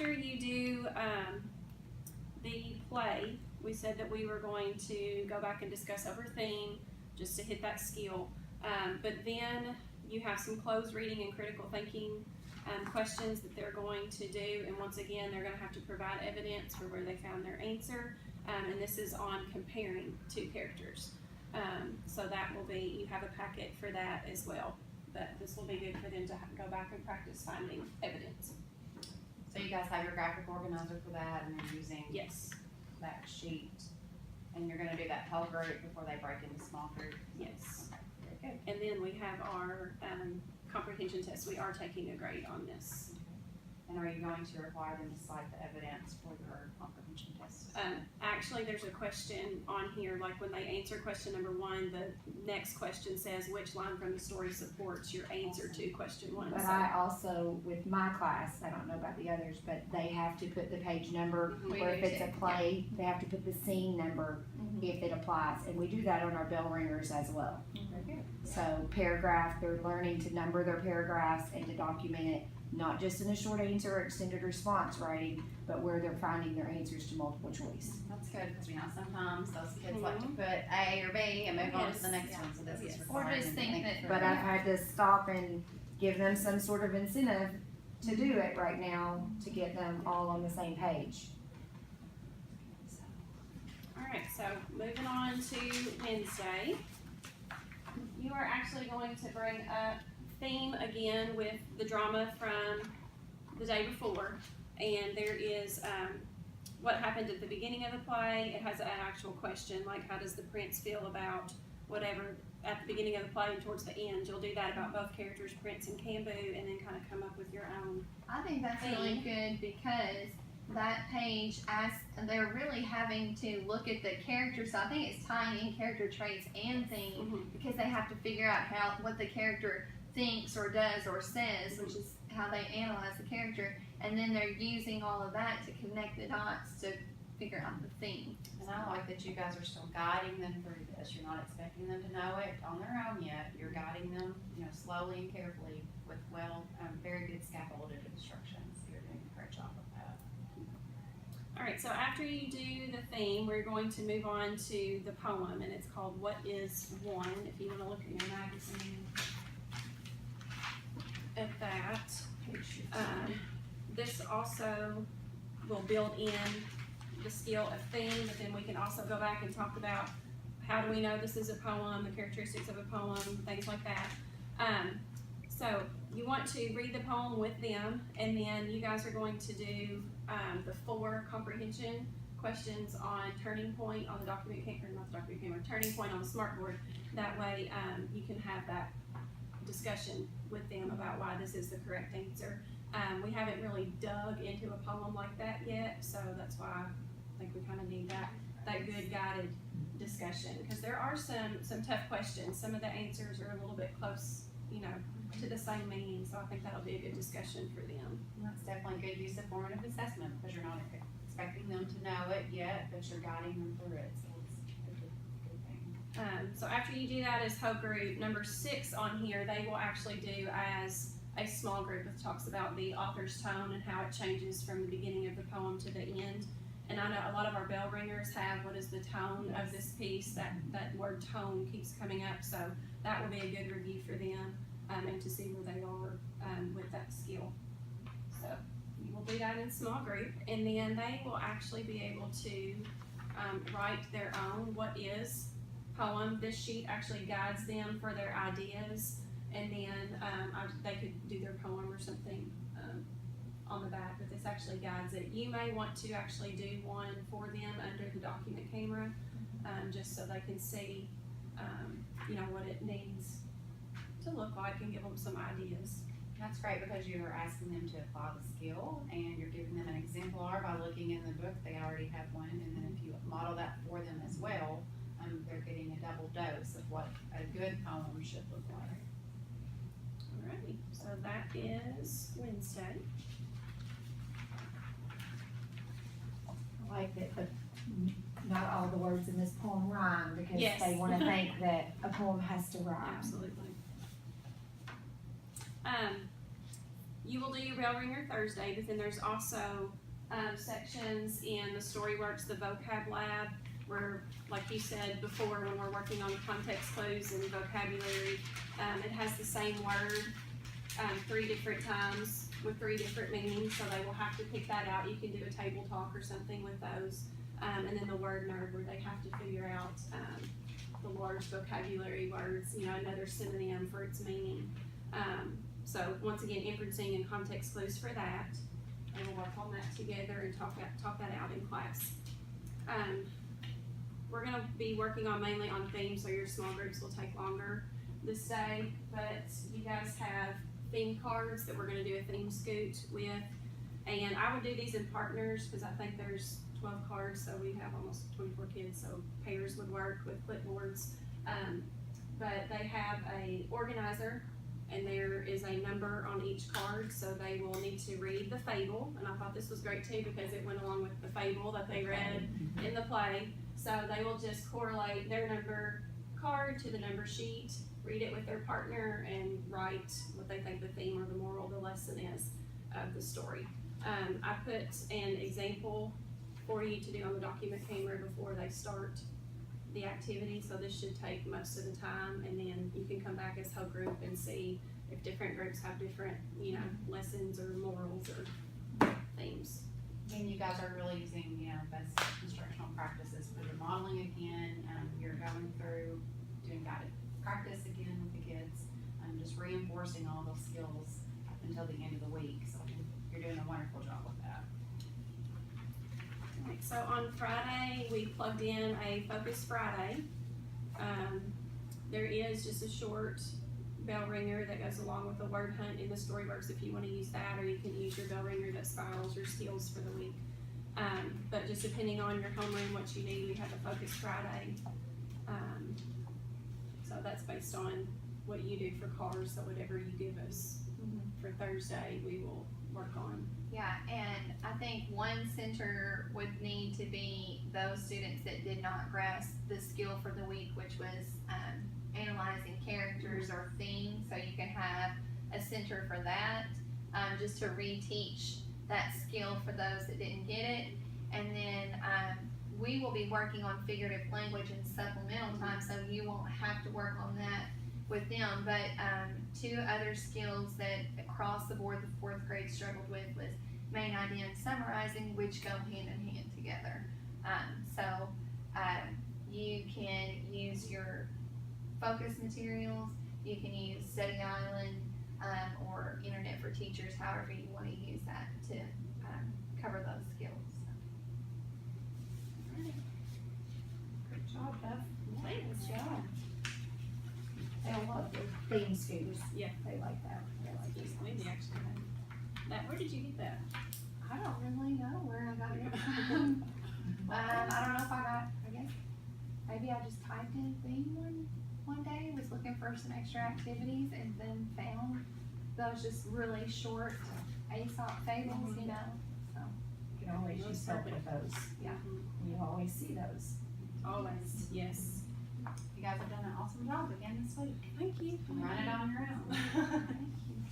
after you do the play, we said that we were going to go back and discuss over theme just to hit that skill. But then you have some closed reading and critical thinking questions that they're going to do. And once again, they're going to have to provide evidence for where they found their answer. And this is on comparing two characters. So that will be, you have a packet for that as well. But this will be good for them to go back and practice finding evidence. So you guys have your graphic organizer for that, and you're using Yes. that sheet, and you're gonna do that whole group before they break into small groups? Yes. Okay, very good. And then we have our comprehension test. We are taking a grade on this. And are you going to require them to cite the evidence for your comprehension test? Actually, there's a question on here, like when they answer question number 1, the next question says, which line from the story supports your answer to question 1? But So, I also, with my class, I don't know about the others, but they have to put the page number, Mhm. or if We do it's a too, play, they have to put the scene number if it applies, and we do that on our bell ringers as well. Very good. So paragraph, they're learning to number their paragraphs and to document it, not just in a short answer or extended response writing, but where they're finding their answers to multiple choice. That's good, because we know sometimes those kids like to put A or B and move on to the Yes. next one, so this Yes. is Or requiring just them to think think that- through. But I've had to stop and give them some sort of incentive to do it right now, to get them all on the same page. all right, so moving on to Wednesday. You are actually going to bring up theme again with the drama from the day before. And there is what happened at the beginning of the play. It has an actual question, like how does the prince feel about whatever at the beginning of the play and towards the end. You'll do that about both characters, Prince and Cambu, and then kind of come up with your own. I think that's really good because that page asks, they're really having to look at the character, so I think it's tying in character traits and theme because they have to figure out what the character thinks or does or says, which is how they analyze the character, and then they're using all of that to connect the dots to figure out the theme. And I like that you guys are still guiding them through this. You're not expecting them to know it on their own yet. You're guiding them, slowly and carefully with very good scaffolded instructions. You're doing a great job of that. All right, so after you do the theme, we're going to move on to the poem, and it's called What is One? If you want to look in your magazine at that. This also will build in the skill of theme, but then we can also go back and talk about how do we know this is a poem, the characteristics of a poem, things like that. So you want to read the poem with them, and then you guys are going to do the 4 comprehension questions on Turning Point on the document camera, not the document camera, Turning Point on the smartboard. That way you can have that discussion with them about why this is the correct answer. We haven't really dug into a poem like that yet, so that's why I think we kind of need that good guided discussion, because there are some tough questions. Some of the answers are a little bit close, to the same meaning, so I think that'll be a good discussion for them. And that's definitely good use of formative assessment because you're not expecting them to know it yet, but you're guiding them through it. So it's a good thing. So after you do that as whole group, number 6 on here, they will actually do as a small group that talks about the author's tone and how it changes from the beginning of the poem to the end. And I know a lot of our bell ringers have what is the tone of this piece. That word tone keeps coming up, so that will be a good review for them and to see where they are with that skill. So you will do that in small group, and then they will actually be able to write their own what is poem. This sheet actually guides them for their ideas, and then they could do their poem or something on the back, but this actually guides it. You may want to actually do one for them under the document camera, just so they can see, what it needs to look like and give them some ideas. That's great because you're asking them to apply the skill and you're giving them an exemplar by looking in the book. They already have one, and then if you model that for them as well, they're getting a double dose of what a good poem should look like. Alrighty, so that is Wednesday. I like that not all the words in this poem rhyme, because Yes. they wanna think that a poem has to rhyme. Absolutely. you will do your bell ringer Thursday, but then there's also, sections in the Storyworks, the vocab lab, where, like you said before, when we're working on context clues and vocabulary, it has the same word, 3 different times with 3 different meanings, so they will have to pick that out. You can do a table talk or something with those. And then the word nerd, where they have to figure out, the large vocabulary words, another synonym for its meaning. So once again, inferencing and context clues for that, and we'll work on that together and talk that out in class. We're gonna be working on mainly on themes, so your small groups will take longer this day, but you guys have theme cards that we're gonna do a theme scoot with, and I would do these in partners, cause I think there's 12 cards, so we have almost 24 kids, so pairs would work with clipboards. But they have a organizer, and there is a number on each card, so they will need to read the fable, and I thought this was great too, because it went along with the fable that they read in the play. So they will just correlate their number card to the number sheet, read it with their partner, and write what they think the theme or the moral of the lesson is of the story. I put an example for you to do on the document camera before they start the activity, so this should take most of the time, and then you can come back as whole group and see if different groups have different, lessons or morals or themes. And you guys are really using, best instructional practices for the modeling again, you're going through doing guided practice again with the kids, just reinforcing all those skills up until the end of the week, so you're doing a wonderful job with that. Alright, so on Friday, we plugged in a Focus Friday. There is just a short bell ringer that goes along with the word hunt in the Storyworks if you wanna use that, or you can use your bell ringer that spirals your skills for the week. But just depending on your homeroom, what you need, we have a Focus Friday. So that's based on what you do for cars, so whatever you give us for Thursday, we will work on. Yeah, and I think one center would need to be those students that did not grasp the skill for the week, which was analyzing characters or themes, so you can have a center for that, just to reteach that skill for those that didn't get it. And then we will be working on figurative language in supplemental time, so you won't have to work on that with them. But 2 other skills that across the board the 4th grade struggled with was main idea and summarizing, which go hand in hand together. So you can use your focus materials, you can use Study Island, or Internet for Teachers, however you want to use that to cover those skills. Great job, Beth. Thanks. job. They'll love the theme scooters. Yeah. They like that. They like these Maybe ones. actually that. Where did you get that? I don't really know where I got it from. I don't know if I guess, maybe I just typed in theme one day, was looking for some extra activities, and then found those just really short Aesop fables, so. You can always use help with those. Yeah. You always see those. Always, yes. You guys have done an awesome job again this week. Thank you. Run it on your own. Thank you.